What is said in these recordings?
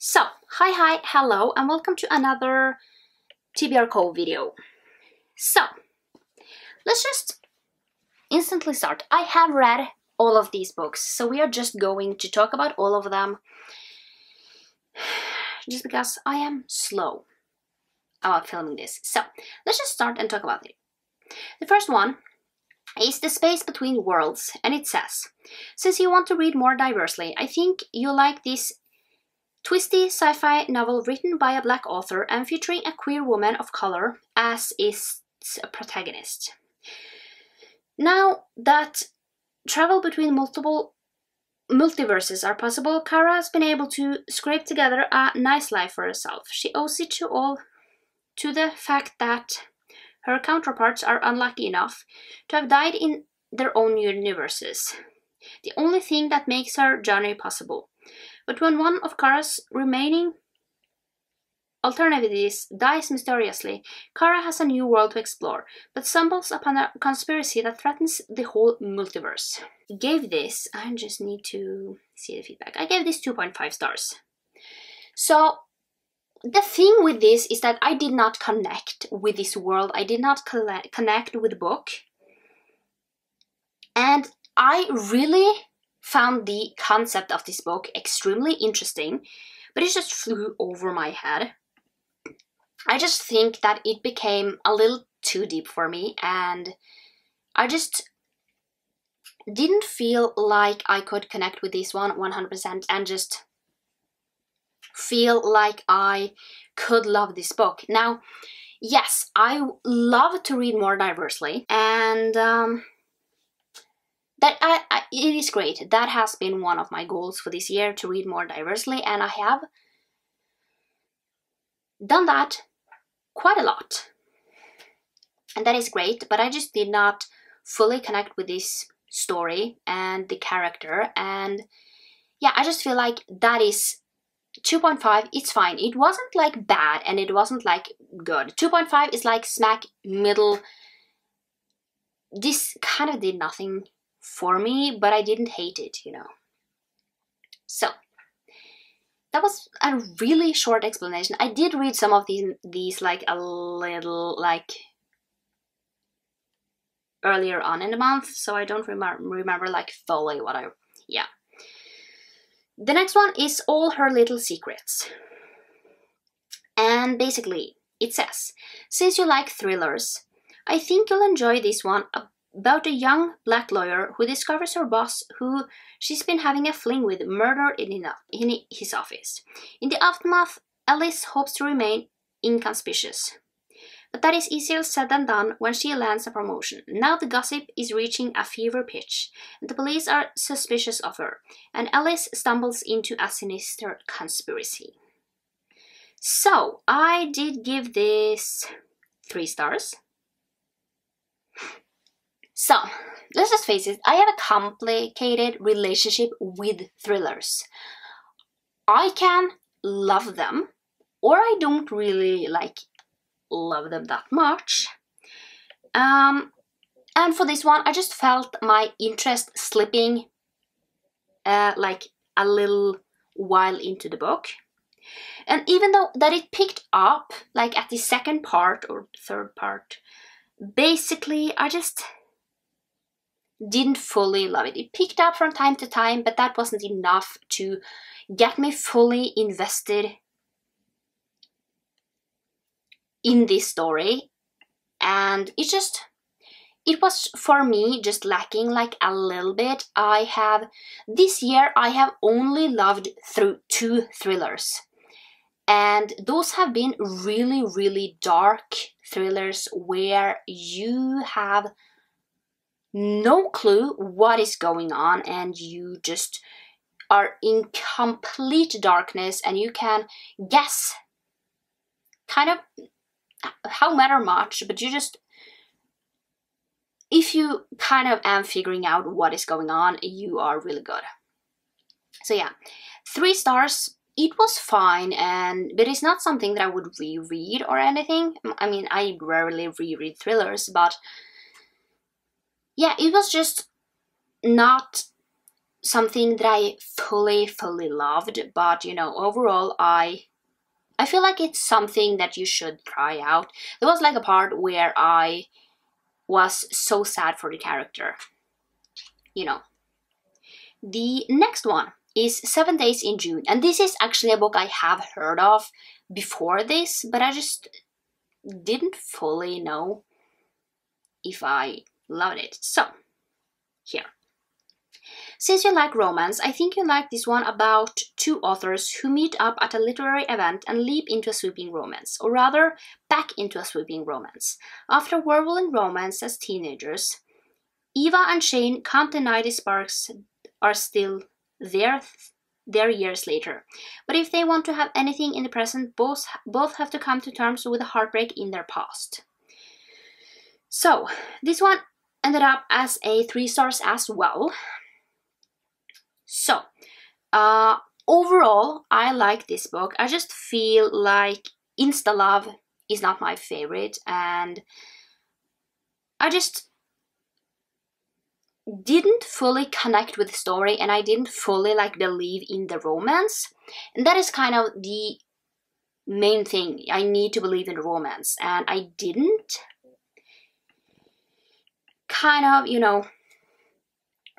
So, hi, hello, and welcome to another TBR video. So, let's just instantly start. I have read all of these books, so we are just going to talk about all of them just because I am slow about filming this. So, let's just start and talk about it. The first one is The Space Between Worlds, and it says, since you want to read more diversely, I think you'll like this twisty sci-fi novel written by a black author and featuring a queer woman of color as its protagonist. Now that travel between multiple multiverses are possible, Kara has been able to scrape together a nice life for herself. She owes it to the fact that her counterparts are unlucky enough to have died in their own universes. The only thing that makes her journey possible. But when one of Kara's remaining alternatives dies mysteriously, Kara has a new world to explore, but stumbles upon a conspiracy that threatens the whole multiverse. I just need to see the feedback. I gave this 2.5 stars. So, the thing with this is that I did not connect with this world. I did not connect with the book. And I really found the concept of this book extremely interesting, but it just flew over my head. I just think that it became a little too deep for me, and I just didn't feel like I could connect with this one 100% and just feel like I could love this book. Now, yes, I love to read more diversely, and it is great. That has been one of my goals for this year, to read more diversely, and I have done that quite a lot. And that is great, but I just did not fully connect with this story and the character, and yeah, I just feel like that is 2.5, it's fine. It wasn't like bad and it wasn't like good. 2.5 is like smack middle. This kind of did nothing for me, but I didn't hate it, you know. So, that was a really short explanation. I did read some of these like a little like earlier on in the month, so I don't remember like fully what yeah. The next one is All Her Little Secrets. And basically, it says, since you like thrillers, I think you'll enjoy this one about a young black lawyer who discovers her boss, who she's been having a fling with, murdered in his office. In the aftermath, Alice hopes to remain inconspicuous. But that is easier said than done when she lands a promotion. Now the gossip is reaching a fever pitch, and the police are suspicious of her, and Alice stumbles into a sinister conspiracy. So, I did give this 3 stars. So, let's just face it, I have a complicated relationship with thrillers. I can love them, or I don't really love them that much. And for this one, I just felt my interest slipping like a little while into the book. And even though that it picked up like at the second part or third part, basically I just didn't fully love it. It picked up from time to time, but that wasn't enough to get me fully invested in this story. And it was for me just lacking like a little bit. This year I have only loved through 2 thrillers. And those have been really, really dark thrillers where you have no clue what is going on and you just are in complete darkness, and you can guess kind of how much, but if you kind of am figuring out what is going on, you are really good. So yeah, 3 stars. It was fine, but it's not something that I would reread or anything. I mean, I rarely reread thrillers, but yeah, it was just not something that I fully loved, but you know, overall I feel like it's something that you should try out. There was like a part where I was so sad for the character, you know. The next one is 7 Days in June, and this is actually a book I have heard of before this, but I just didn't fully know if I loved it. So, here. Since you like romance, I think you like this one about two authors who meet up at a literary event and leap into a sweeping romance, or rather, back into a sweeping romance. After a whirlwind romance as teenagers, Eva and Shane can't deny the sparks are still there years later. But if they want to have anything in the present, both have to come to terms with the heartbreak in their past. So, this one ended up as a 3 stars as well. So, overall, I like this book. I just feel like Insta Love is not my favorite, and I just didn't fully connect with the story, and I didn't fully like believe in the romance, and that is kind of the main thing. I need to believe in the romance, and I didn't kind of, you know,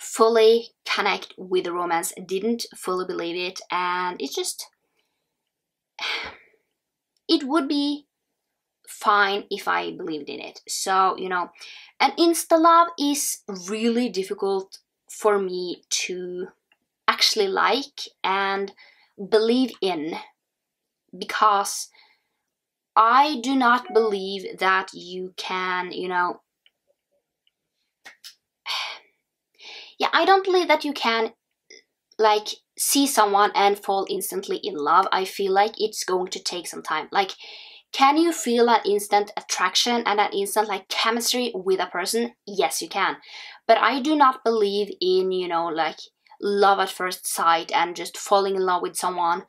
fully connect with the romance, didn't fully believe it, and it just, it would be fine if I believed in it. So, you know, and Insta Love is really difficult for me to actually like and believe in, because I do not believe that you can, you know, yeah, I don't believe that you can like see someone and fall instantly in love. I feel like it's going to take some time. Like, can you feel that instant attraction and that instant like chemistry with a person? Yes, you can. But I do not believe in, you know, like love at first sight and just falling in love with someone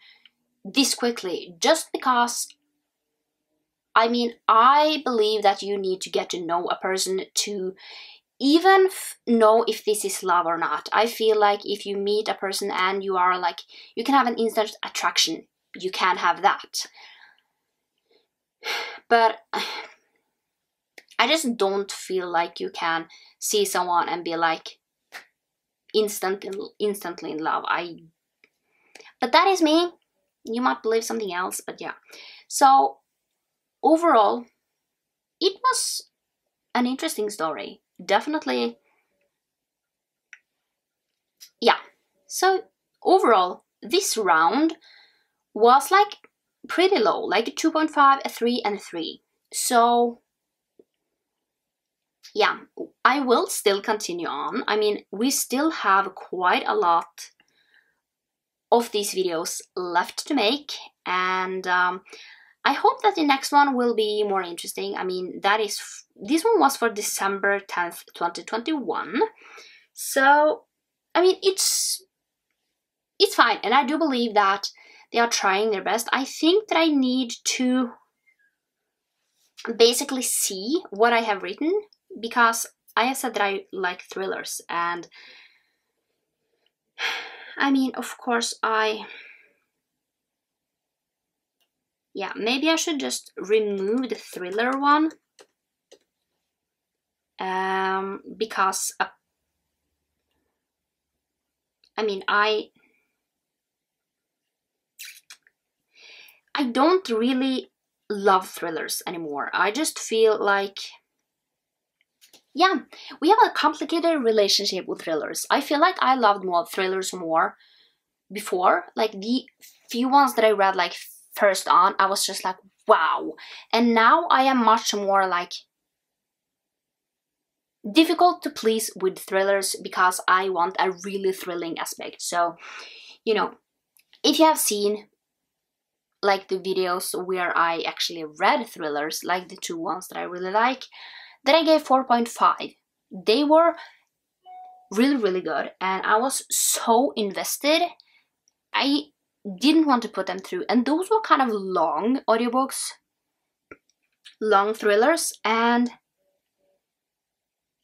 this quickly. Just because, I mean, I believe that you need to get to know a person to even know if this is love or not. I feel like if you meet a person and you are like, you can have an instant attraction, you can have that. But I just don't feel like you can see someone and be like instantly in love. But that is me. You might believe something else, but yeah. So overall, it was an interesting story. Definitely. Yeah. So overall, this round was like pretty low, like a 2.5, a 3, and a 3. So yeah, I will still continue on. I mean, we still have quite a lot of these videos left to make, and I hope that the next one will be more interesting. I mean, this one was for December 10th, 2021. So, I mean, it's fine, and I do believe that they are trying their best. I think that I need to basically see what I have written, because I have said that I like thrillers, and I mean, of course, yeah, maybe I should just remove the thriller one, because I mean, I don't really love thrillers anymore. I just feel like, yeah, we have a complicated relationship with thrillers. I feel like I loved more thrillers more before. Like the few ones that I read like first on, I was just like, wow. And now I am much more like difficult to please with thrillers, because I want a really thrilling aspect. So, you know, if you have seen like the videos where I actually read thrillers, like the two ones that I really like, then I gave 4.5. They were really good, and I was so invested. I didn't want to put them through, and those were kind of long audiobooks, long thrillers, and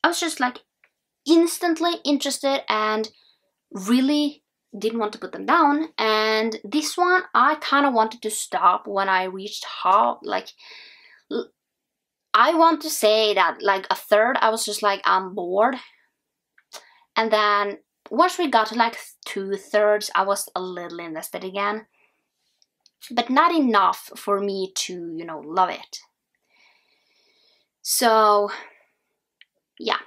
I was just like instantly interested, and really didn't want to put them down. And this one, I kind of wanted to stop when I reached half, like, I want to say that like a third, I was just like, I'm bored. And then once we got to like 2/3, I was a little invested again. But not enough for me to, you know, love it. So, yeah.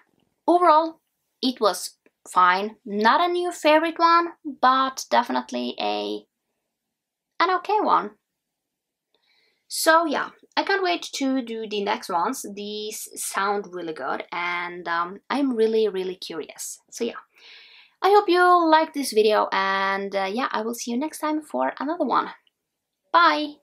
Overall, it was fine. Not a new favorite one, but definitely an okay one. So yeah, I can't wait to do the next ones. These sound really good, and I'm really curious. So yeah, I hope you liked this video, and yeah, I will see you next time for another one. Bye!